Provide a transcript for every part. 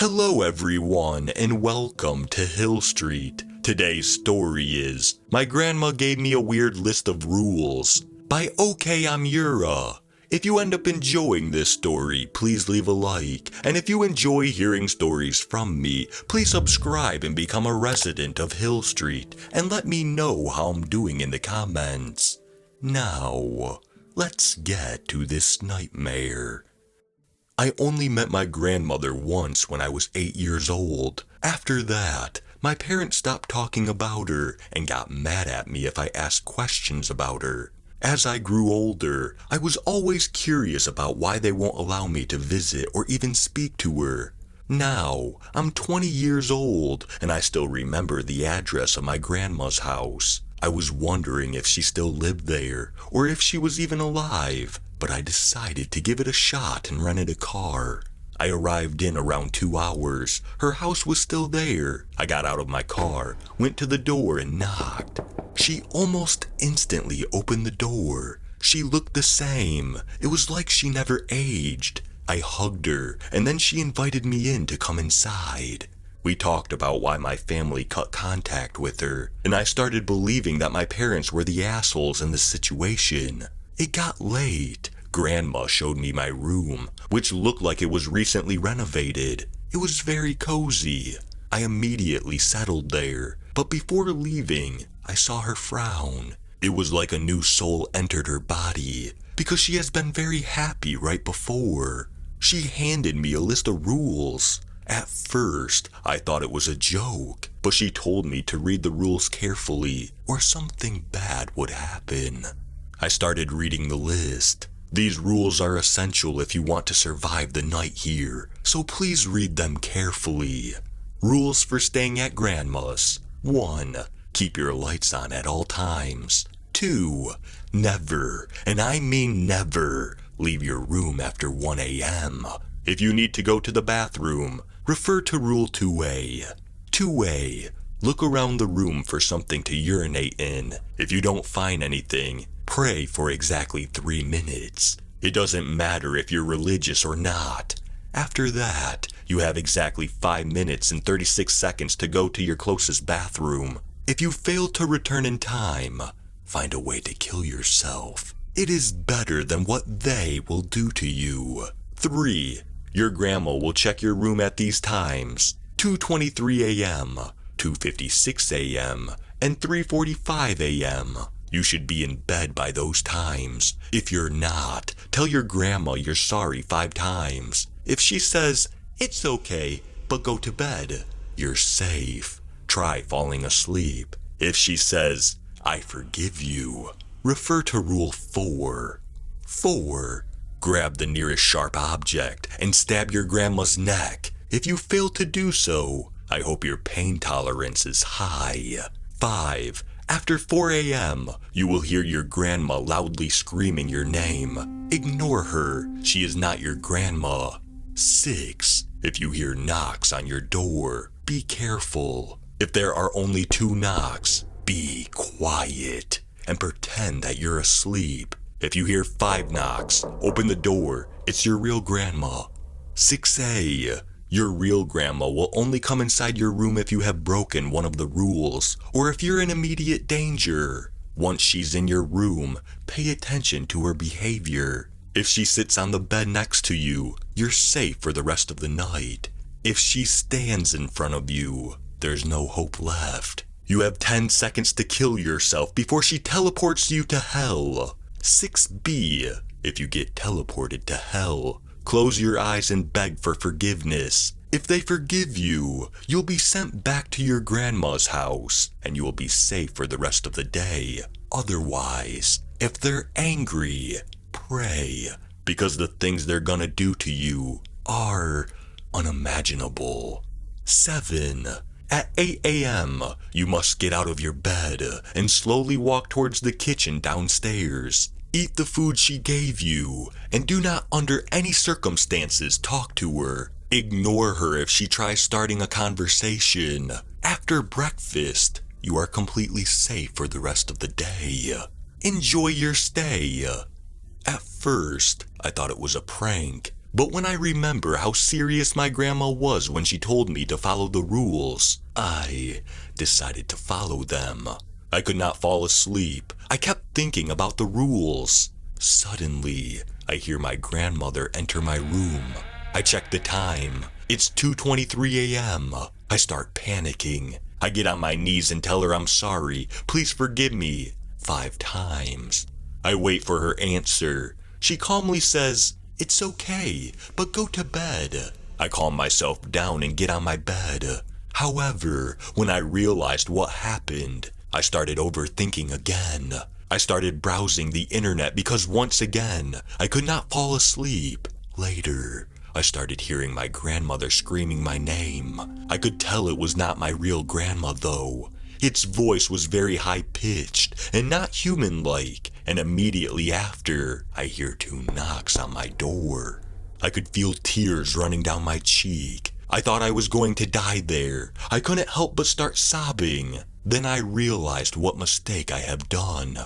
Hello everyone and welcome to Hill Street. Today's story is My Grandma Gave Me a Weird List of Rules by OK Amura. If you end up enjoying this story, please leave a like. And if you enjoy hearing stories from me, please subscribe and become a resident of Hill Street and let me know how I'm doing in the comments. Now, let's get to this nightmare. I only met my grandmother once when I was 8 years old. After that, my parents stopped talking about her and got mad at me if I asked questions about her. As I grew older, I was always curious about why they won't allow me to visit or even speak to her. Now, I'm 20 years old and I still remember the address of my grandma's house. I was wondering if she still lived there or if she was even alive, but I decided to give it a shot and rented a car. I arrived in around 2 hours. Her house was still there. I got out of my car, went to the door and knocked. She almost instantly opened the door. She looked the same. It was like she never aged. I hugged her and then she invited me in to come inside. We talked about why my family cut contact with her, and I started believing that my parents were the assholes in the situation. It got late. Grandma showed me my room, which looked like it was recently renovated. It was very cozy. I immediately settled there, but before leaving, I saw her frown. It was like a new soul entered her body, because she has been very happy right before. She handed me a list of rules. At first, I thought it was a joke, but she told me to read the rules carefully, or something bad would happen. I started reading the list. These rules are essential if you want to survive the night here, so please read them carefully. Rules for staying at Grandma's. 1. Keep your lights on at all times. 2. Never, and I mean never, leave your room after 1 a.m. If you need to go to the bathroom, refer to Rule 2A. 2A. Look around the room for something to urinate in. If you don't find anything, pray for exactly 3 minutes. It doesn't matter if you're religious or not. After that, you have exactly 5 minutes and 36 seconds to go to your closest bathroom. If you fail to return in time, find a way to kill yourself. It is better than what they will do to you. 3. Your grandma will check your room at these times: 2:23 a.m., 2:56 a.m., and 3:45 a.m. You should be in bed by those times. If you're not, tell your grandma you're sorry 5 times. If she says, "It's okay, but go to bed," you're safe. Try falling asleep. If she says, "I forgive you," refer to Rule 4. 4. Grab the nearest sharp object and stab your grandma's neck. If you fail to do so, I hope your pain tolerance is high. 5. After 4 a.m., you will hear your grandma loudly screaming your name. Ignore her. She is not your grandma. 6. If you hear knocks on your door, be careful. If there are only 2 knocks, be quiet and pretend that you're asleep. If you hear 5 knocks, open the door. It's your real grandma. 6A. Your real grandma will only come inside your room if you have broken one of the rules, or if you're in immediate danger. Once she's in your room, pay attention to her behavior. If she sits on the bed next to you, you're safe for the rest of the night. If she stands in front of you, there's no hope left. You have 10 seconds to kill yourself before she teleports you to hell. 6B. If you get teleported to hell, close your eyes and beg for forgiveness. If they forgive you, you'll be sent back to your grandma's house, and you will be safe for the rest of the day. Otherwise, if they're angry, pray, because the things they're gonna do to you are unimaginable. 7. At 8 a.m., you must get out of your bed and slowly walk towards the kitchen downstairs. Eat the food she gave you, and do not under any circumstances talk to her. Ignore her if she tries starting a conversation. After breakfast, you are completely safe for the rest of the day. Enjoy your stay. At first, I thought it was a prank, But when I remember how serious my grandma was when she told me to follow the rules, I decided to follow them. I could not fall asleep. I kept thinking about the rules. Suddenly, I hear my grandmother enter my room. I check the time. It's 2:23 a.m. I start panicking. I get on my knees and tell her I'm sorry. Please forgive me 5 times. I wait for her answer. She calmly says, "It's okay, but go to bed." I calm myself down and get on my bed. However, when I realized what happened, I started overthinking again. I started browsing the internet because once again, I could not fall asleep. Later, I started hearing my grandmother screaming my name. I could tell it was not my real grandma though. Its voice was very high-pitched and not human-like, and immediately after, I hear 2 knocks on my door. I could feel tears running down my cheek. I thought I was going to die there. I couldn't help but start sobbing. Then I realized what mistake I have done.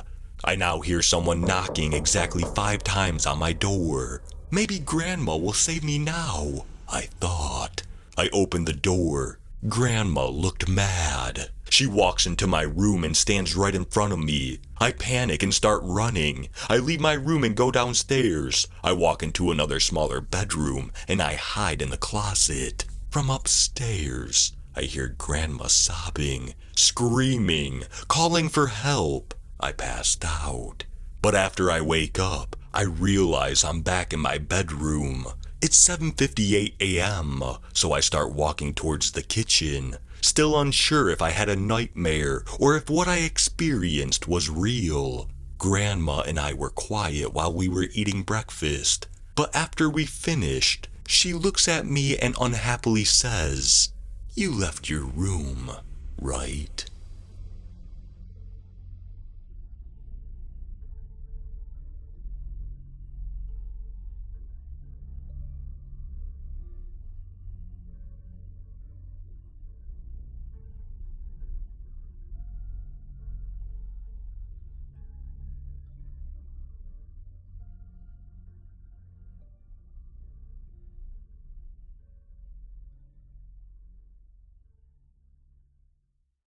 I now hear someone knocking exactly 5 times on my door. Maybe Grandma will save me now, I thought. I opened the door. Grandma looked mad. She walks into my room and stands right in front of me. I panic and start running. I leave my room and go downstairs. I walk into another smaller bedroom and I hide in the closet. From upstairs, I hear Grandma sobbing, screaming, calling for help. I passed out. But after I wake up, I realize I'm back in my bedroom. It's 7:58 a.m., so I start walking towards the kitchen, still unsure if I had a nightmare or if what I experienced was real. Grandma and I were quiet while we were eating breakfast, but after we finished, she looks at me and unhappily says, "You left your room, right?"